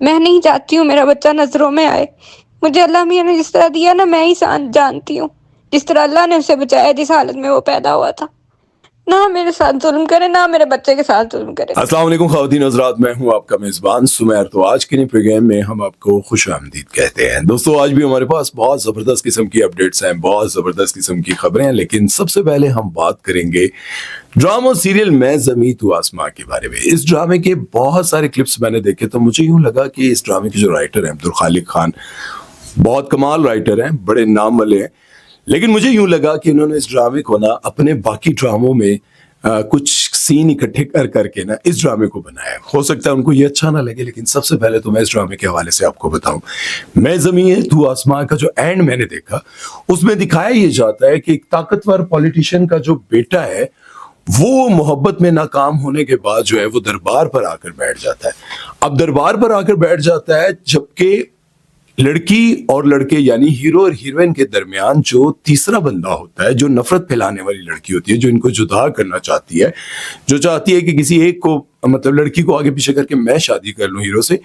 میں نہیں چاہتی ہوں میرا بچہ نظروں میں آئے. مجھے اللہ میاں نے جس طرح دیا نا میں ہی جانتی ہوں. جس طرح اللہ نے اسے بچایا جس حالت میں وہ پیدا ہوا تھا. نہ میرے ساتھ ظلم کرے نہ میرے بچے کے ساتھ ظلم کرے. السلام علیکم خواتین حضرات، میں ہوں آپ کا میزبان سمیر. تو آج کے پروگرام میں ہم آپ کو خوش آمدید کہتے ہیں. دوستو آج بھی ہمارے پاس بہت زبردست قسم کی اپڈیٹس ہیں، بہت زبردست قسم کی خبریں ہیں، لیکن سب سے پہلے ہم بات کریں گے ڈرامہ سیریل میں زمیں تو آسماں کے بارے میں. اس ڈرامے کے بہت سارے کلپس میں نے دیکھے تو مجھے یوں لگا کہ اس ڈرامے کے جو رائٹر ہیں عبدالخالق خان بہت کمال رائٹر ہیں، بڑے نام والے ہیں، لیکن مجھے یوں لگا کہ انہوں نے اس ڈرامے کو نا اپنے باقی ڈراموں میں کچھ سین اکٹھے کر کے نا اس ڈرامے کو بنایا. ہو سکتا ہے ان کو یہ اچھا نہ لگے، لیکن سب سے پہلے تو میں اس ڈرامے کے حوالے سے آپ کو بتاؤں. میں زمیں تو آسماں کا جو اینڈ میں نے دیکھا اس میں دکھایا یہ جاتا ہے کہ ایک طاقتور پولیٹیشین کا جو بیٹا ہے وہ محبت میں ناکام ہونے کے بعد جو ہے وہ دربار پر آ کر بیٹھ جاتا ہے. اب دربار پر آ کر بیٹھ جاتا ہے جبکہ لڑکی اور لڑکے یعنی ہیرو اور ہیروئن کے درمیان جو تیسرا بندہ ہوتا ہے، جو نفرت پھیلانے والی لڑکی ہوتی ہے، جو ان کو جدا کرنا چاہتی ہے، جو چاہتی ہے کہ کسی ایک کو مطلب لڑکی کو آگے پیچھے کر کے میں شادی کر لوں ہیرو سے،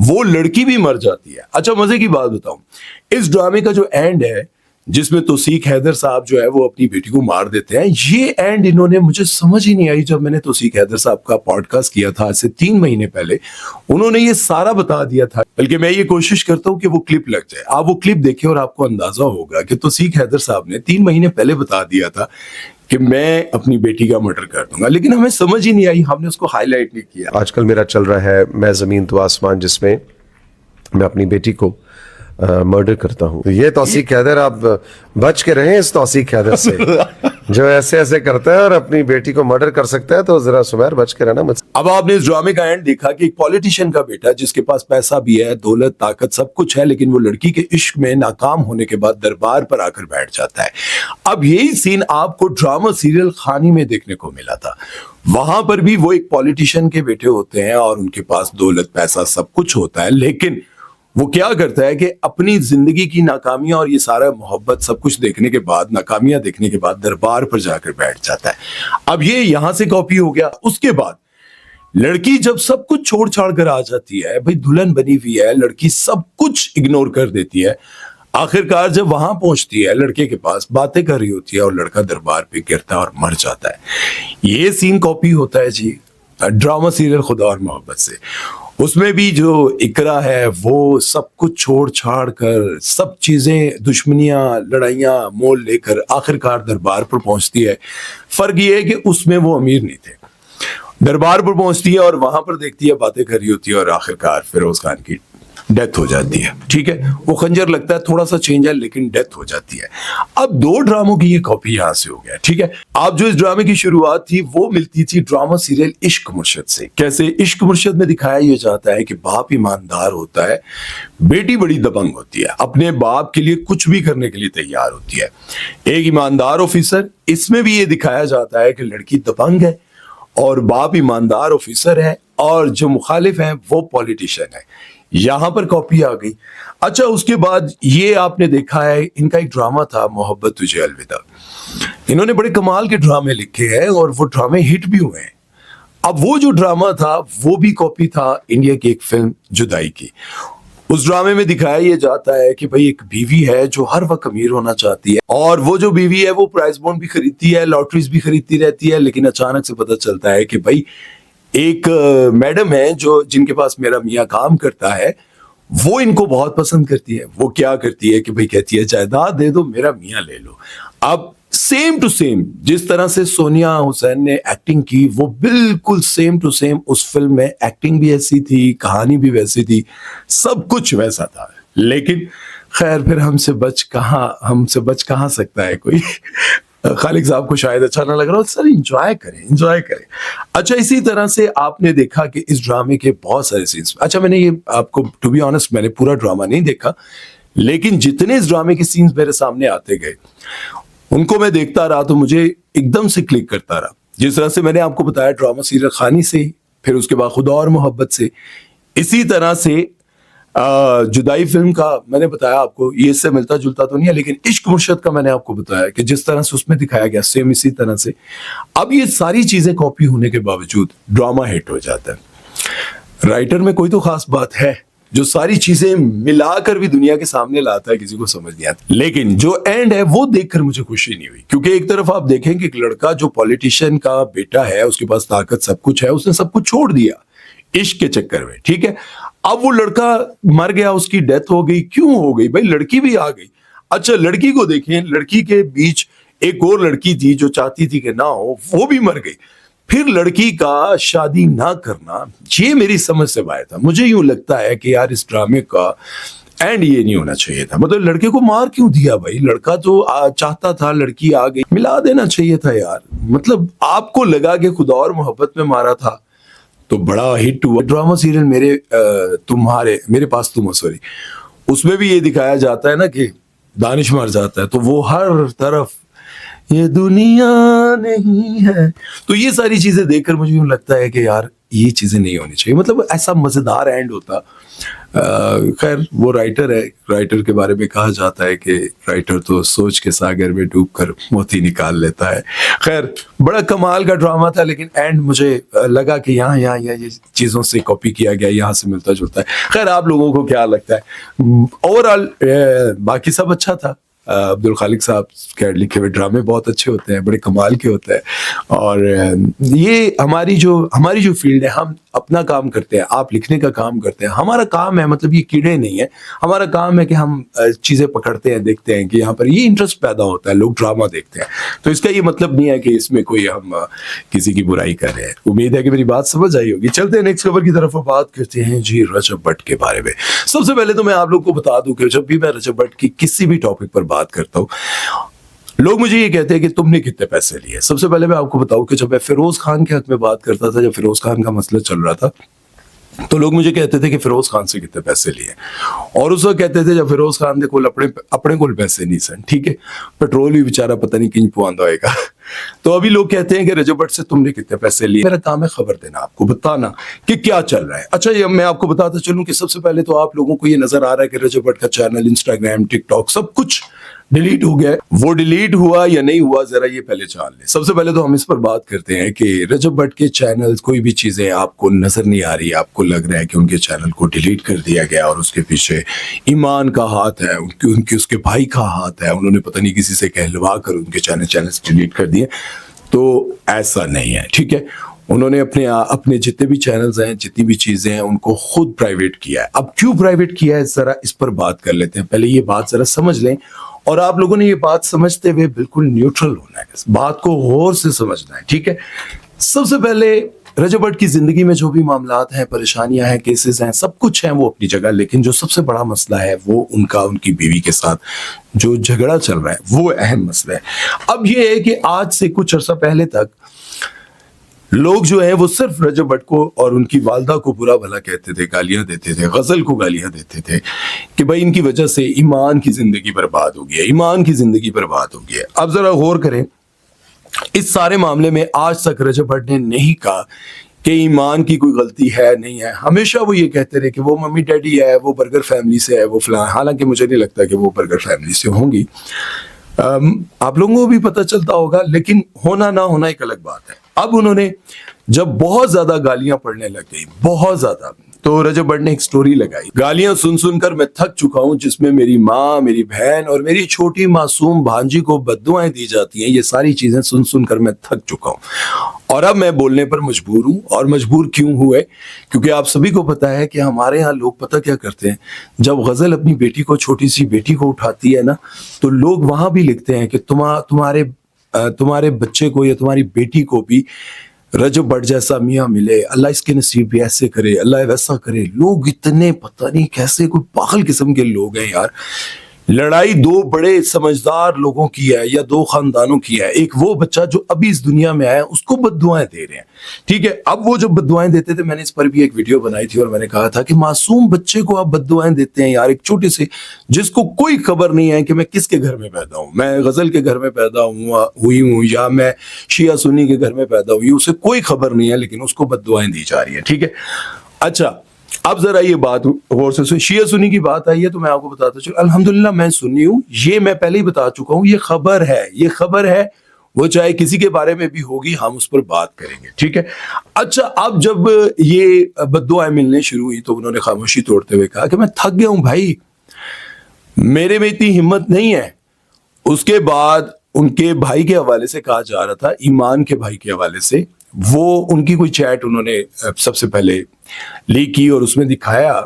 وہ لڑکی بھی مر جاتی ہے. اچھا مزے کی بات بتاؤں، اس ڈرامے کا جو اینڈ ہے جس میں توثیق حیدر صاحب جو ہے وہ اپنی بیٹی کو مار دیتے ہیں، یہ اینڈ انہوں نے مجھے سمجھ ہی نہیں آئی. جب میں نے توثیق حیدر صاحب کا پوڈ کاسٹ کیا تھا آج سے 3 مہینے پہلے، انہوں نے یہ سارا بتا دیا تھا، بلکہ میں یہ کوشش کرتا ہوں کہ وہ کلپ لگ جائے. آپ وہ کلپ دیکھیں اور آپ کو اندازہ ہوگا کہ توثیق حیدر صاحب نے 3 مہینے پہلے بتا دیا تھا کہ میں اپنی بیٹی کا مرڈر کر دوں گا، لیکن ہمیں سمجھ ہی نہیں آئی، ہم نے اس کو ہائی لائٹ نہیں کیا. آج کل میرا چل رہا ہے میں زمین تو آسمان، جس میں میں اپنی بیٹی کو مرڈر کرتا ہوں. یہ توثیق حیدر، آپ بچ کے رہیں اس توثیق حیدر سے جو ایسے ایسے کرتا ہے اور اپنی بیٹی کو مرڈر کر سکتا ہے. تو ذرا سمیر بچ کے رہنا مجھ سے. اب آپ نے اس ڈرامے کا اینڈ دیکھا کہ ایک پولیٹیشین کا بیٹا جس کے پاس پیسہ بھی ہے، دولت، طاقت، سب کچھ ہے، لیکن وہ لڑکی کے عشق میں ناکام ہونے کے بعد دربار پر آ کر بیٹھ جاتا ہے. اب یہی سین آپ کو ڈرامہ سیریل خانی میں دیکھنے کو ملا تھا. وہاں پر بھی وہ ایک پولیٹیشین کے بیٹے ہوتے ہیں اور ان کے پاس دولت، پیسہ، سب کچھ ہوتا ہے، لیکن وہ کیا کرتا ہے کہ اپنی زندگی کی ناکامیاں اور یہ سارا محبت سب کچھ دیکھنے کے بعد، ناکامیاں دیکھنے کے بعد دربار پر جا کر بیٹھ جاتا ہے. اب یہ یہاں سے کاپی ہو گیا. اس کے بعد لڑکی جب سب کچھ چھوڑ چھاڑ کر آ جاتی ہے، بھئی دلہن بنی ہوئی ہے، لڑکی سب کچھ اگنور کر دیتی ہے، آخرکار جب وہاں پہنچتی ہے لڑکے کے پاس باتیں کر رہی ہوتی ہے اور لڑکا دربار پہ گرتا ہے اور مر جاتا ہے. یہ سین کاپی ہوتا ہے جی ڈرامہ سیریل خدا اور محبت سے. اس میں بھی جو اقرا ہے وہ سب کچھ چھوڑ چھاڑ کر، سب چیزیں، دشمنیاں، لڑائیاں مول لے کر آخرکار دربار پر پہنچتی ہے. فرق یہ ہے کہ اس میں وہ امیر نہیں تھے. دربار پر پہنچتی ہے اور وہاں پر دیکھتی ہے، باتیں کر رہی ہوتی ہے اور آخرکار فیروز خان کی ڈیتھ ہو جاتی ہے. ٹھیک ہے، وہ خنجر لگتا ہے، تھوڑا سا چینج ہے، لیکن ڈیتھ ہو جاتی ہے. اب 2 ڈراموں کی یہ کاپی یہاں سے ہو گیا. ٹھیک ہے، آپ جو اس ڈرامے کی شروعات تھی وہ ملتی تھی ڈرامہ سیریل عشق مرشد سے. کیسے عشق مرشد میں دکھایا یہ جاتا ہے کہ باپ ایماندار ہوتا ہے، بیٹی بڑی دبنگ ہوتی ہے، اپنے باپ کے لیے کچھ بھی کرنے کے لیے تیار ہوتی ہے، ایک ایماندار آفیسر. اس میں بھی یہ دکھایا جاتا ہے کہ لڑکی دبنگ ہے اور باپ ایماندار آفیسر ہے اور جو مخالف ہیں وہ پولیٹیشین ہے. یہاں پر کاپی آ گئی. اچھا اس کے بعد یہ آپ نے دیکھا ہے ان کا ایک ڈرامہ تھا محبت تجھے الوداع. انہوں نے بڑے کمال کے ڈرامے لکھے ہیں اور وہ ڈرامے ہٹ بھی ہوئے ہیں. اب وہ جو ڈرامہ تھا وہ بھی کاپی تھا انڈیا کی ایک فلم جدائی کی. اس ڈرامے میں دکھایا یہ جاتا ہے کہ بھئی ایک بیوی ہے جو ہر وقت امیر ہونا چاہتی ہے اور وہ جو بیوی ہے وہ پرائز بونڈ بھی خریدتی ہے، لاٹریز بھی خریدتی رہتی ہے، لیکن اچانک سے پتہ چلتا ہے کہ بھئی ایک میڈم ہے جن کے پاس میرا میاں کام کرتا ہے، وہ ان کو بہت پسند کرتی ہے. وہ کیا کرتی ہے کہ بھئی کہتی ہے جائیداد دے دو، میرا میاں لے لو. اب سیم ٹو سیم جس طرح سے سونیا حسین نے ایکٹنگ کی وہ بالکل سیم ٹو سیم اس فلم میں ایکٹنگ بھی ایسی تھی، کہانی بھی ویسی تھی، سب کچھ ویسا تھا. لیکن خیر پھر ہم سے بچ کہاں سکتا ہے کوئی. خالق صاحب کو شاید اچھا نہ لگ رہا ہو، سر انجوائے کریں. اچھا اسی طرح سے آپ نے دیکھا کہ اس ڈرامے کے بہت سارے سینس، اچھا میں نے یہ آپ کو ٹو بی آنسٹ میں نے پورا ڈرامہ نہیں دیکھا، لیکن جتنے اس ڈرامے کے سینس میرے سامنے آتے گئے ان کو میں دیکھتا رہا تو مجھے ایک دم سے کلک کرتا رہا. جس طرح سے میں نے آپ کو بتایا ڈرامہ سیریل خانی سے، پھر اس کے بعد خدا اور محبت سے، اسی طرح سے جدائی فلم کا میں نے بتایا آپ کو، یہ اس سے ملتا جلتا تو نہیں ہے، لیکن عشق مرشد کا میں نے آپ کو بتایا کہ جس طرح سے اس میں دکھایا گیا سیم اسی طرح سے. اب یہ ساری چیزیں کاپی ہونے کے باوجود ڈرامہ ہٹ ہو جاتا ہے. رائٹر میں کوئی تو خاص بات ہے جو ساری چیزیں ملا کر بھی دنیا کے سامنے لاتا ہے کسی کو سمجھ نہیں آتا. لیکن جو اینڈ ہے وہ دیکھ کر مجھے خوشی نہیں ہوئی, کیونکہ ایک طرف آپ دیکھیں کہ ایک لڑکا جو پولیٹیشین کا بیٹا ہے, اس کے پاس طاقت سب کچھ ہے, اس نے سب کچھ چھوڑ دیا عشق کے چکر میں, ٹھیک ہے. اب وہ لڑکا مر گیا, اس کی ڈیتھ ہو گئی, کیوں ہو گئی بھائی؟ لڑکی بھی آ گئی. اچھا لڑکی کو دیکھیں, لڑکی کے بیچ ایک اور لڑکی تھی جو چاہتی تھی کہ نہ ہو, وہ بھی مر گئی. پھر لڑکی کا شادی نہ کرنا, یہ میری سمجھ سے باہر تھا. مجھے یوں لگتا ہے کہ یار اس ڈرامے کا اینڈ یہ نہیں ہونا چاہیے تھا. مطلب لڑکے کو مار کیوں دیا بھائی؟ لڑکا تو چاہتا تھا, لڑکی آ گئی, ملا دینا چاہیے تھا یار. مطلب آپ کو لگا کہ خدا اور محبت میں مارا تھا تو بڑا ہٹ ہوا. ڈرامہ سیریل میرے پاس تم ہو, سوری, اس میں بھی یہ دکھایا جاتا ہے نا کہ دانش مر جاتا ہے تو وہ ہر طرف یہ دنیا نہیں ہے. تو یہ ساری چیزیں دیکھ کر مجھے یوں لگتا ہے کہ یار یہ چیزیں نہیں ہونی چاہیے. مطلب ایسا مزیدار اینڈ ہوتا. خیر وہ رائٹر ہے, رائٹر کے بارے میں کہا جاتا ہے کہ رائٹر تو سوچ کے ساگر میں ڈوب کر موتی نکال لیتا ہے. خیر بڑا کمال کا ڈرامہ تھا, لیکن اینڈ مجھے لگا کہ یہاں یہ چیزوں سے کاپی کیا گیا, یہاں سے ملتا جلتا ہے. خیر آپ لوگوں کو کیا لگتا ہے؟ اوور آل باقی سب اچھا تھا. عبد الخالق صاحب کے لکھے ہوئے ڈرامے بہت اچھے ہوتے ہیں, بڑے کمال کے ہوتے ہیں. اور یہ ہماری جو فیلڈ ہے, ہم اپنا کام کرتے ہیں, آپ لکھنے کا کام کرتے ہیں. ہمارا کام ہے, مطلب یہ کیڑے نہیں ہے, ہمارا کام ہے کہ ہم چیزیں پکڑتے ہیں, دیکھتے ہیں کہ یہاں پر یہ انٹرسٹ پیدا ہوتا ہے, لوگ ڈرامہ دیکھتے ہیں. تو اس کا یہ مطلب نہیں ہے کہ اس میں کوئی ہم کسی کی برائی کر رہے ہیں. امید ہے کہ میری بات سمجھ آئی ہوگی. چلتے ہیں نیکسٹ خبر کی طرف, بات کرتے ہیں جی رجب بھٹ کے بارے میں. سب سے پہلے تو میں آپ لوگ کو بتا دوں کہ جب بھی میں رجب بھٹ کی کسی بھی ٹاپک پر بات کرتا ہوں, لوگ مجھے یہ کہتے ہیں کہ تم نے کتنے پیسے لیے. سب سے پہلے میں آپ کو بتاؤں کہ جب میں فیروز خان کے حق میں بات کرتا تھا, جب فیروز خان کا مسئلہ چل رہا تھا, تو لوگ مجھے کہتے تھے کہ فیروز خان سے کتنے پیسے لیے. اور اس وقت کہتے تھے جب فیروز خان دے کول اپنے کول پیسے نہیں سن, ٹھیک ہے, پیٹرول بھی بیچارہ پتہ نہیں کہیں پواندا ہوئے گا. تو ابھی لوگ کہتے ہیں کہ رجب بھٹ سے تم نے کتنے پیسے لیے. میرا کام ہے خبر دینا, آپ کو بتانا کہ کیا چل رہا ہے. اچھا یہ میں آپ کو بتاتا چلوں کہ سب سے پہلے تو آپ لوگوں کو یہ نظر آ رہا ہے کہ رجب بھٹ کا چینل, انسٹاگرام, ٹک ٹاک سب کچھ ڈیلیٹ ہو گیا ہے. وہ ڈیلیٹ ہوا یا نہیں ہوا ذرا یہ پہلے جان لیں. سب سے پہلے تو ہم اس پر بات کرتے ہیں کہ رجب بھٹ کے چینل, کوئی بھی چیزیں آپ کو نظر نہیں آ رہی, آپ کو لگ رہا ہے کہ ان کے چینل کو ڈیلیٹ کر دیا گیا اور اس کے پیچھے ایمان کا ہاتھ ہے, اس کے بھائی کا ہاتھ ہے, انہوں نے پتہ نہیں کسی سے کہلوا کر ان کے چینل ڈیلیٹ کر دیے. تو ایسا نہیں ہے, ٹھیک ہے. انہوں نے اپنے جتنے بھی چینلز ہیں, جتنی بھی چیزیں ہیں, ان کو خود پرائیویٹ کیا ہے. اب کیوں پرائیویٹ کیا ہے ذرا اس پر بات کر لیتے ہیں. پہلے یہ بات ذرا سمجھ لیں, اور آپ لوگوں نے یہ بات سمجھتے ہوئے بالکل نیوٹرل ہونا ہے, بات کو غور سے سمجھنا ہے, ٹھیک ہے. سب سے پہلے رجب بھٹ کی زندگی میں جو بھی معاملات ہیں, پریشانیاں ہیں, کیسز ہیں, سب کچھ ہیں وہ اپنی جگہ, لیکن جو سب سے بڑا مسئلہ ہے وہ ان کی بیوی کے ساتھ جو جھگڑا چل رہا ہے وہ اہم مسئلہ ہے. اب یہ ہے کہ آج سے کچھ عرصہ پہلے تک لوگ جو ہیں وہ صرف رجب بھٹ کو اور ان کی والدہ کو برا بھلا کہتے تھے, گالیاں دیتے تھے, غزل کو گالیاں دیتے تھے کہ بھائی ان کی وجہ سے ایمان کی زندگی برباد ہو گئی ہے, ایمان کی زندگی برباد ہو گئی ہے. اب ذرا غور کریں, اس سارے معاملے میں آج تک رجب بھٹ نے نہیں کہا کہ ایمان کی کوئی غلطی ہے نہیں ہے. ہمیشہ وہ یہ کہتے رہے کہ وہ ممی ڈیڈی ہے, وہ برگر فیملی سے ہے, وہ فلاں. حالانکہ مجھے نہیں لگتا کہ وہ برگر فیملی سے ہوں گی, آپ لوگوں کو بھی پتہ چلتا ہوگا, لیکن ہونا نہ ہونا ایک الگ بات ہے. اب انہوں نے جب بہت زیادہ گالیاں پڑھنے لگ گئی, بہت زیادہ, تو رجب بھٹ نے ایک سٹوری لگائی, گالیاں سن کر میں تھک چکا ہوں, جس میں میری ماں, میری بہن اور میری چھوٹی معصوم بھانجی کو بددعائیں دی جاتی ہیں. یہ ساری چیزیں سن کر میں تھک چکا ہوں, اور اب میں بولنے پر مجبور ہوں. اور مجبور کیوں ہوئے؟ کیونکہ آپ سبھی کو پتا ہے کہ ہمارے ہاں لوگ پتہ کیا کرتے ہیں, جب غزل اپنی بیٹی کو, چھوٹی سی بیٹی کو اٹھاتی ہے نا, تو لوگ وہاں بھی لکھتے ہیں کہ تمہارے بچے کو یا تمہاری بیٹی کو بھی رجب بھٹ جیسا میاں ملے, اللہ اس کے نصیب بھی ایسے کرے, اللہ ویسا کرے. لوگ اتنے پتہ نہیں کیسے کوئی پاگل قسم کے لوگ ہیں یار. لڑائی دو بڑے سمجھدار لوگوں کی ہے یا دو خاندانوں کی ہے. ایک وہ بچہ جو ابھی اس دنیا میں آیا, اس کو بددعائیں دے رہے ہیں, ٹھیک ہے. اب وہ جو بددعائیں دیتے تھے, میں نے اس پر بھی ایک ویڈیو بنائی تھی اور میں نے کہا تھا کہ معصوم بچے کو آپ بددعائیں دیتے ہیں یار, ایک چھوٹے سے جس کو کوئی خبر نہیں ہے کہ میں کس کے گھر میں پیدا ہوں, میں غزل کے گھر میں پیدا ہوئی ہوں یا میں شیعہ سنی کے گھر میں پیدا ہوئی ہوں, اسے کوئی خبر نہیں ہے, لیکن اس کو بددعائیں دی جا رہی ہیں, ٹھیک ہے. اچھا اب ذرا یہ بات غور سے, شیعہ سنی کی بات آئی ہے تو میں آپ کو بتاتا چلوں, الحمدللہ میں سنی ہوں, یہ میں پہلے ہی بتا چکا ہوں, یہ خبر ہے وہ چاہے کسی کے بارے میں بھی ہوگی, ہم اس پر بات کریں گے, ٹھیک ہے. اچھا, اب جب یہ بد دعائیں ملنے شروع ہوئی تو انہوں نے خاموشی توڑتے ہوئے کہا کہ میں تھک گیا ہوں بھائی, میرے میں اتنی ہمت نہیں ہے. اس کے بعد ان کے بھائی کے حوالے سے کہا جا رہا تھا, ایمان کے بھائی کے حوالے سے, وہ ان کی کوئی چیٹ انہوں نے سب سے پہلے لیک کی اور اس میں دکھایا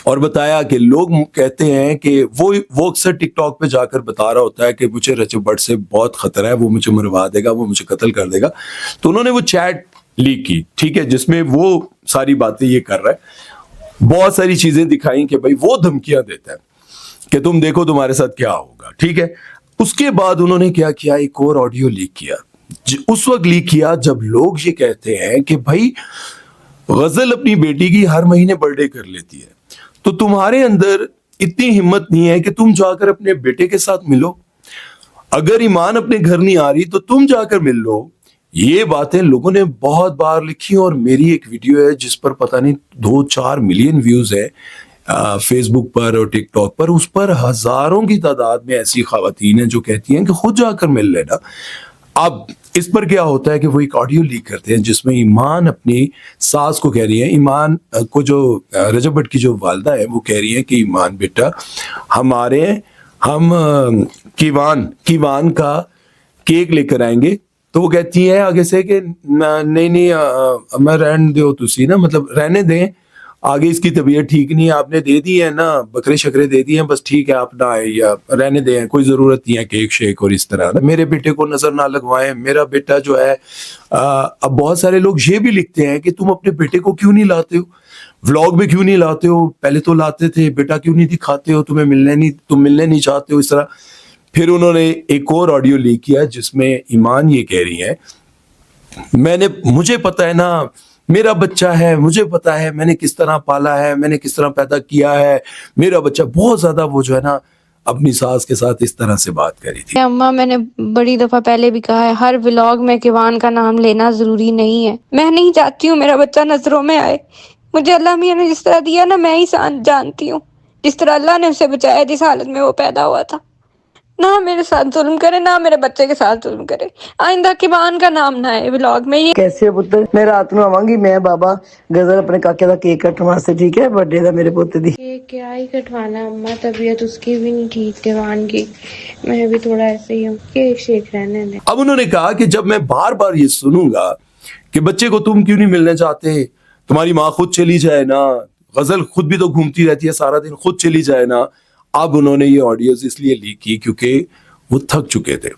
اور بتایا کہ لوگ کہتے ہیں کہ وہ اکثر ٹک ٹاک پہ جا کر بتا رہا ہوتا ہے کہ مجھے رجب بٹ سے بہت خطرہ ہے, وہ مجھے مروا دے گا, وہ مجھے قتل کر دے گا. تو انہوں نے وہ چیٹ لیک کی, ٹھیک ہے, جس میں وہ ساری باتیں یہ کر رہا ہے, بہت ساری چیزیں دکھائیں کہ بھائی وہ دھمکیاں دیتا ہے کہ تم دیکھو تمہارے ساتھ کیا ہوگا, ٹھیک ہے. اس کے بعد انہوں نے کیا کیا, ایک اور آڈیو لیک کیا. اس وقت لیک کیا جب لوگ یہ کہتے ہیں کہ بھائی غزل اپنی بیٹی کی ہر مہینے برتھ ڈے کر لیتی ہے, تو تمہارے اندر اتنی ہمت نہیں ہے کہ تم جا کر اپنے بیٹے کے ساتھ ملو. اگر ایمان اپنے گھر نہیں آ رہی تو تم جا کر مل لو. یہ باتیں لوگوں نے بہت بار لکھی اور میری ایک ویڈیو ہے جس پر پتہ نہیں 2-4 ملین ویوز ہے فیس بک پر اور ٹک ٹاک پر. اس پر ہزاروں کی تعداد میں ایسی خواتین ہیں جو کہتی ہیں کہ خود جا کر مل لینا. اب اس پر کیا ہوتا ہے کہ وہ ایک آڈیو لیک کرتے ہیں جس میں ایمان اپنی ساس کو کہہ رہی ہیں, ایمان کو جو رجب بٹ کی جو والدہ ہے وہ کہہ رہی ہیں کہ ایمان بیٹا ہم کیوان کا کیک لے کر آئیں گے. تو وہ کہتی ہے آگے سے کہ نہیں میں رہنے دو تسی نا, مطلب رہنے دیں, آگے اس کی طبیعت ٹھیک نہیں ہے, آپ نے دے دی ہے نا بکرے شکرے دے دی ہیں, بس ٹھیک ہے آپ نہ آئے یا رہنے دیں, کوئی ضرورت نہیں ہے کیک شیک اور اس طرح. میرے بیٹے کو نظر نہ لگوائیں, میرا بیٹا جو ہے. اب بہت سارے لوگ یہ بھی لکھتے ہیں کہ تم اپنے بیٹے کو کیوں نہیں لاتے ہو, ولاگ میں کیوں نہیں لاتے ہو, پہلے تو لاتے تھے, بیٹا کیوں نہیں دکھاتے ہو, تم ملنے نہیں چاہتے ہو, اس طرح. پھر انہوں نے ایک اور آڈیو لیک کیا جس میں ایمان یہ کہہ رہی ہے مجھے پتا ہے نا, میرا بچہ ہے, مجھے پتا ہے میں نے کس طرح پالا ہے, میں نے کس طرح پیدا کیا ہے, میرا بچہ. بہت زیادہ وہ جو ہے نا اپنی ساس کے ساتھ اس طرح سے بات کری تھی. اماں میں نے بڑی دفعہ پہلے بھی کہا ہے, ہر ولاگ میں کیوان کا نام لینا ضروری نہیں ہے. میں نہیں چاہتی ہوں میرا بچہ نظروں میں آئے. مجھے اللہ میاں نے جس طرح دیا نا میں ہی جانتی ہوں, جس طرح اللہ نے اسے بچایا جس حالت میں وہ پیدا ہوا تھا. نہ میرے ساتھ ظلم کرے, نہ میرے بچے کے ساتھ ظلم کرے. آئندہ کیوان کا نام نہ ہے ولاگ میں. یہ کیسے پتر, میں رات نو آواں گی, میں بابا غزل اپنے کاکے دا کیک کٹن واسطے, ٹھیک ہے, برتھ ڈے دا میرے پوتے دی. کیا ہی کٹوانا اماں, طبیعت اس کی بھی نہیں ٹھیک کیوان کی, میں بھی تھوڑا ایسے ہی ہوں, کیک شیک رہنے دیں. اب انہوں نے کہا کہ جب میں بار بار یہ سنوں گا کہ بچے کو تم کیوں نہیں ملنے چاہتے, تمہاری ماں خود چلی جائے نا, غزل خود بھی تو گھومتی رہتی ہے سارا دن, خود چلی جائے نا. اب انہوں نے یہ آڈیوز اس لیے لیک کی کیونکہ وہ تھک چکے تھے.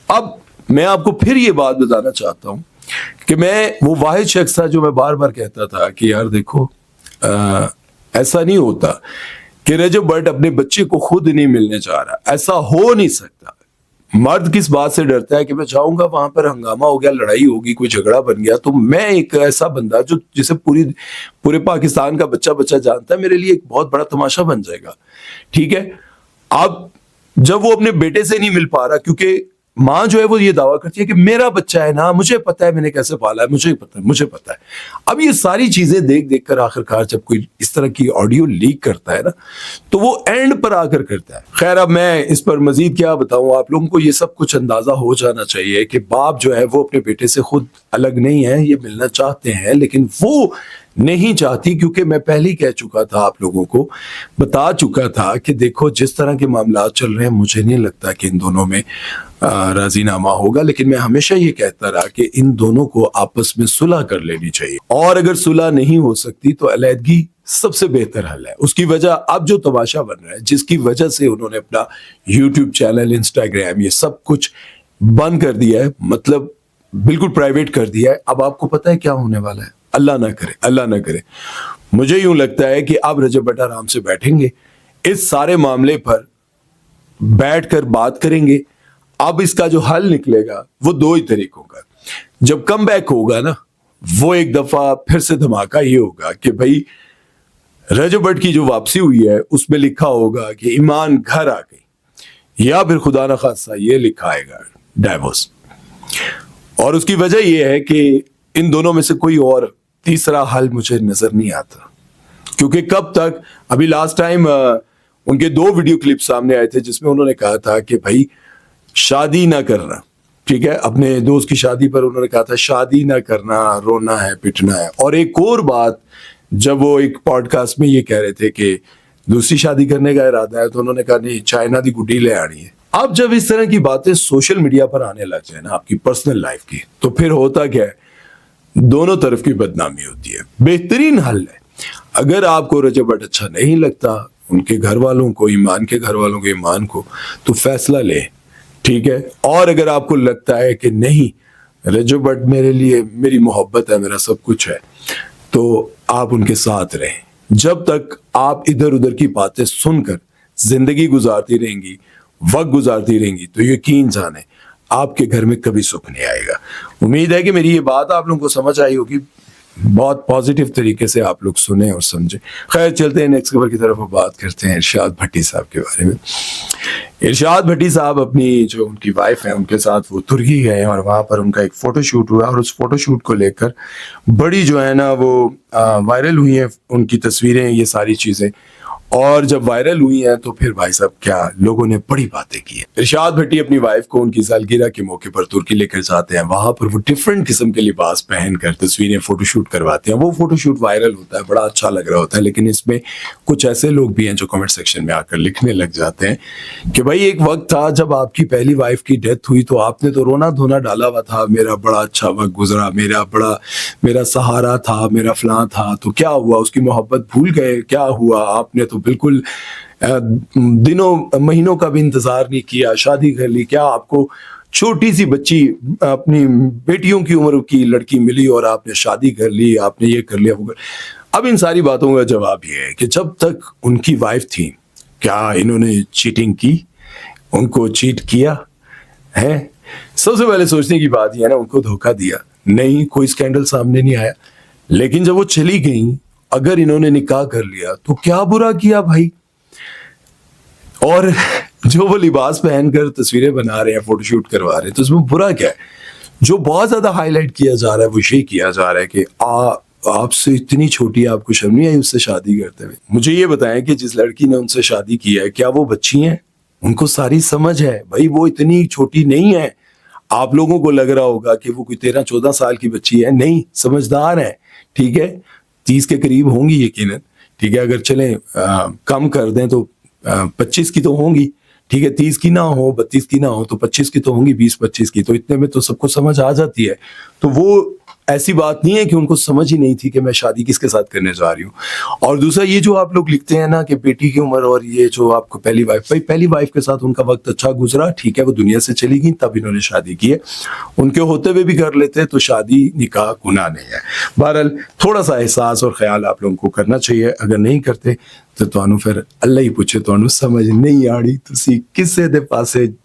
اب میں آپ کو پھر یہ بات بتانا چاہتا ہوں کہ میں وہ واحد شخص تھا جو میں بار بار کہتا تھا کہ یار دیکھو ایسا نہیں ہوتا کہ رجب بٹ اپنے بچے کو خود نہیں ملنے چاہ رہا, ایسا ہو نہیں سکتا. مرد کس بات سے ڈرتا ہے کہ میں جاؤں گا وہاں پر ہنگامہ ہو گیا, لڑائی ہوگی, کوئی جھگڑا بن گیا, تو میں ایک ایسا بندہ جو جسے پورے پاکستان کا بچہ جانتا ہے, میرے لیے ایک بہت بڑا تماشا بن جائے گا, ٹھیک ہے. اب جب وہ اپنے بیٹے سے نہیں مل پا رہا, کیونکہ ماں جو ہے وہ یہ دعویٰ کرتی ہے کہ میرا بچہ ہے نا, مجھے پتا ہے میں نے کیسے پالا ہے, مجھے پتا ہے. اب یہ ساری چیزیں دیکھ کر آخرکار جب کوئی اس طرح کی آڈیو لیک کرتا ہے نا تو وہ اینڈ پر آ کر کرتا ہے. خیر, اب میں اس پر مزید کیا بتاؤں, آپ لوگوں کو یہ سب کچھ اندازہ ہو جانا چاہیے کہ باپ جو ہے وہ اپنے بیٹے سے خود الگ نہیں ہے, یہ ملنا چاہتے ہیں لیکن وہ نہیں چاہتی, کیونکہ میں پہلے ہی کہہ چکا تھا, آپ لوگوں کو بتا چکا تھا کہ دیکھو جس طرح کے معاملات چل رہے ہیں مجھے نہیں لگتا کہ ان دونوں میں راضی نامہ ہوگا. لیکن میں ہمیشہ یہ کہتا رہا کہ ان دونوں کو آپس میں صلح کر لینی چاہیے, اور اگر صلح نہیں ہو سکتی تو علیحدگی سب سے بہتر حل ہے. اس کی وجہ اب جو تماشا بن رہا ہے, جس کی وجہ سے انہوں نے اپنا یوٹیوب چینل, انسٹاگرام, یہ سب کچھ بند کر دیا ہے, مطلب بالکل پرائیویٹ کر دیا ہے. اب آپ کو پتا ہے کیا ہونے والا ہے, اللہ نہ کرے. مجھے یوں لگتا ہے کہ اب رجب بٹ آرام سے بیٹھیں گے, اس سارے معاملے پر بیٹھ کر بات کریں گے. اب اس کا جو حل نکلے گا وہ 2 ہی طریقوں کا. جب کم بیک ہوگا نا, وہ ایک دفعہ پھر سے دھماکہ یہ ہوگا کہ بھائی رجب بٹ کی جو واپسی ہوئی ہے اس میں لکھا ہوگا کہ ایمان گھر آ گئی, یا پھر خدا نہ خواستہ یہ لکھا آئے گا ڈائیورس. اور اس کی وجہ یہ ہے کہ ان دونوں میں سے کوئی اور تیسرا حل مجھے نظر نہیں آتا, کیونکہ کب تک, ابھی لاسٹ ٹائم ان کے 2 ویڈیو کلپ سامنے آئے تھے جس میں انہوں نے کہا تھا کہ بھائی شادی نہ کرنا, ٹھیک ہے. اپنے دوست کی شادی پر انہوں نے کہا تھا شادی نہ کرنا، رونا ہے پٹنا ہے. اور ایک اور بات، جب وہ ایک پوڈ کاسٹ میں یہ کہہ رہے تھے کہ دوسری شادی کرنے کا ارادہ ہے، تو انہوں نے کہا نہیں چائنا دی گڈی لے آنی ہے. اب جب اس طرح کی باتیں سوشل میڈیا پر آنے لگ جائیں نا آپ کی پرسنل لائف کی، تو پھر ہوتا کیا ہے، دونوں طرف کی بدنامی ہوتی ہے. بہترین حل ہے، اگر آپ کو رجب بٹ اچھا نہیں لگتا، ان کے گھر والوں کو، ایمان کے گھر والوں کے ایمان کو، تو فیصلہ لیں. ٹھیک ہے. اور اگر آپ کو لگتا ہے کہ نہیں رجب بٹ میرے لیے میری محبت ہے، میرا سب کچھ ہے، تو آپ ان کے ساتھ رہیں. جب تک آپ ادھر ادھر کی باتیں سن کر زندگی گزارتی رہیں گی، وقت گزارتی رہیں گی، تو یقین جانیں آپ کے گھر میں کبھی سکھ نہیں آئے گا. امید ہے کہ میری یہ بات آپ لوگوں کو سمجھ آئی ہوگی، بہت پازیٹیو طریقے سے آپ لوگ سنیں اور سمجھیں. خیر چلتے ہیں نیکسٹ خبر کی طرف، بات کرتے ہیں ارشاد بھٹی صاحب کے بارے میں. ارشاد بھٹی صاحب اپنی جو ان کی وائف ہے ان کے ساتھ وہ ترکی گئے اور وہاں پر ان کا ایک فوٹو شوٹ ہوا، اور اس فوٹو شوٹ کو لے کر بڑی جو ہے نا وہ وائرل ہوئی ہیں ان کی تصویریں، یہ ساری چیزیں. اور جب وائرل ہوئی ہیں تو پھر بھائی صاحب کیا لوگوں نے بڑی باتیں کی ہیں. ارشاد بھٹی اپنی وائف کو ان کی سالگرہ کے موقع پر ترکی لے کر جاتے ہیں، وہاں پر وہ ڈفرینٹ قسم کے لباس پہن کر تصویریں فوٹو شوٹ کرواتے ہیں. وہ فوٹو شوٹ وائرل ہوتا ہے، بڑا اچھا لگ رہا ہوتا ہے، لیکن اس میں کچھ ایسے لوگ بھی ہیں جو کمنٹ سیکشن میں آ کر لکھنے لگ جاتے ہیں کہ بھائی ایک وقت تھا جب آپ کی پہلی وائف کی ڈیتھ ہوئی تو آپ نے تو رونا دھونا ڈالا ہوا تھا، میرا بڑا اچھا وقت گزرا، میرا سہارا تھا، میرا فلاں تھا، تو کیا ہوا، اس کی محبت بھول گئے، کیا ہوا، آپ نے تو بالکل دنوں مہینوں کا بھی انتظار نہیں کیا، شادی کر لی. کیا آپ کو چھوٹی سی بچی اپنی بیٹیوں کی عمر کی لڑکی ملی اور آپ نے شادی کر لی، آپ نے یہ کر لیا وہ کر. اب ان ساری باتوں کا جواب یہ ہے کہ جب تک ان کی وائف تھی، کیا انہوں نے چیٹنگ کی، ان کو چیٹ کیا ہے؟ سب سے پہلے سوچنے کی بات یہ ہے نا، ان کو دھوکہ دیا نہیں، کوئی اسکینڈل سامنے نہیں آیا. لیکن جب وہ چلی گئیں، اگر انہوں نے نکاح کر لیا تو کیا برا کیا بھائی. اور جو وہ لباس پہن کر تصویریں بنا رہے ہیں، فوٹو شوٹ کروا رہے ہیں، تو اس میں برا کیا ہے؟ جو بہت زیادہ ہائی لائٹ کیا جا رہا ہے وہ یہ کیا جا رہا ہے کہ آپ سے اتنی چھوٹی، آپ کو شرم نہیں آئی اس سے شادی کرتے ہوئے؟ مجھے یہ بتائیں کہ جس لڑکی نے ان سے شادی کی ہے، کیا وہ بچی ہیں؟ ان کو ساری سمجھ ہے بھائی، وہ اتنی چھوٹی نہیں ہے. آپ لوگوں کو لگ رہا ہوگا کہ وہ کوئی 13-14 سال کی بچی ہے، نہیں، سمجھدار ہے. ٹھیک ہے، 30 کے قریب ہوں گی یقیناً. ٹھیک ہے، اگر چلیں کم کر دیں تو 25 کی تو ہوں گی. ٹھیک ہے، 30 کی نہ ہو، 32 کی نہ ہو، تو 25 کی تو ہوں گی، 20-25 کی. تو اتنے میں تو سب کو سمجھ آ جاتی ہے. تو وہ ایسی بات نہیں ہے کہ ان کو سمجھ ہی نہیں تھی کہ میں شادی کس کے ساتھ کرنے جا رہی ہوں. اور دوسرا یہ جو آپ لوگ لکھتے ہیں نا کہ بیٹی کی عمر، اور یہ جو آپ کو پہلی وائف کے ساتھ ان کا وقت اچھا گزرا، ٹھیک ہے، وہ دنیا سے چلی گئی تب انہوں نے شادی کی ہے. ان کے ہوتے ہوئے بھی کر لیتے تو شادی نکاح گناہ نہیں ہے. بہرحال تھوڑا سا احساس اور خیال آپ لوگوں کو کرنا چاہیے. اگر نہیں کرتے تو تانوں پھر اللہ ہی پوچھے، تانوں سمجھ نہیں آڑی، تسی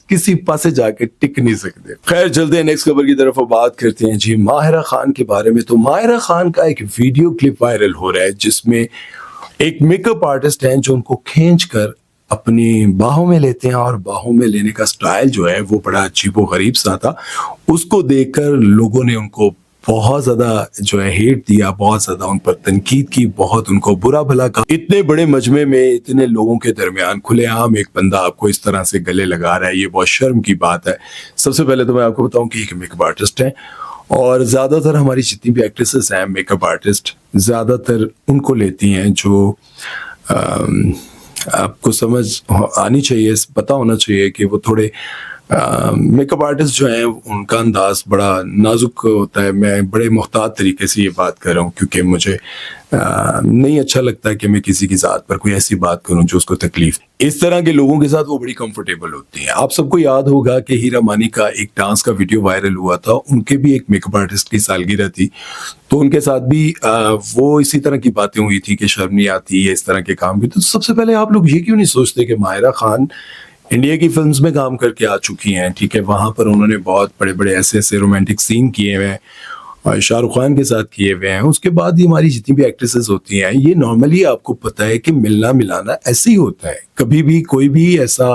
کسی پاسے جا کے ٹک نہیں سکتے. خیر چلتے ہیں نیکسٹ خبر کی طرف، بات کرتے ہیں جی ماہرہ خان کے بارے میں. تو ماہرہ خان کا ایک ویڈیو کلپ وائرل ہو رہا ہے جس میں ایک میک اپ آرٹسٹ ہیں جو ان کو کھینچ کر اپنی باہوں میں لیتے ہیں، اور باہوں میں لینے کا سٹائل جو ہے وہ بڑا عجیب و غریب سا تھا. اس کو دیکھ کر لوگوں نے ان کو بہت زیادہ جو ہے ہیٹ دیا، بہت زیادہ ان پر تنقید کی، بہت ان کو برا بھلا کہا. اتنے بڑے مجمع میں اتنے لوگوں کے درمیان کھلے عام ایک بندہ آپ کو اس طرح سے گلے لگا رہا ہے، یہ بہت شرم کی بات ہے. سب سے پہلے تو میں آپ کو بتاؤں کہ ایک میک اپ آرٹسٹ ہیں، اور زیادہ تر ہماری جتنی بھی ایکٹریسز ہیں میک اپ آرٹسٹ، زیادہ تر ان کو لیتی ہیں جو آپ کو سمجھ آنی چاہیے، پتہ ہونا چاہیے کہ وہ تھوڑے میک اپ آرٹسٹ جو ہیں ان کا انداز بڑا نازک ہوتا ہے. میں بڑے محتاط طریقے سے یہ بات کر رہا ہوں کیونکہ مجھے نہیں اچھا لگتا ہے کہ میں کسی کی ذات پر کوئی ایسی بات کروں جو اس کو تکلیف. اس طرح کے لوگوں کے ساتھ وہ بڑی کمفرٹیبل ہوتی ہیں. آپ سب کو یاد ہوگا کہ ہیرا مانی کا ایک ڈانس کا ویڈیو وائرل ہوا تھا، ان کے بھی ایک میک اپ آرٹسٹ کی سالگرہ تھی، تو ان کے ساتھ بھی وہ اسی طرح کی باتیں ہوئی تھی کہ شرم نہیں آتی ہے اس طرح کے کام کی. تو سب سے پہلے آپ لوگ یہ کیوں نہیں سوچتے کہ ماہرہ خان انڈیا کی فلمز میں کام کر کے آ چکی ہیں، ٹھیک ہے، وہاں پر انہوں نے بہت بڑے بڑے ایسے رومانٹک سین کیے ہوئے ہیں، اور شاہ رخ خان کے ساتھ کیے ہوئے ہیں. اس کے بعد یہ ہماری جتنی بھی ایکٹریسز ہوتی ہیں، یہ نارملی آپ کو پتہ ہے کہ ملنا ملانا ایسے ہی ہوتا ہے. کبھی بھی کوئی بھی ایسا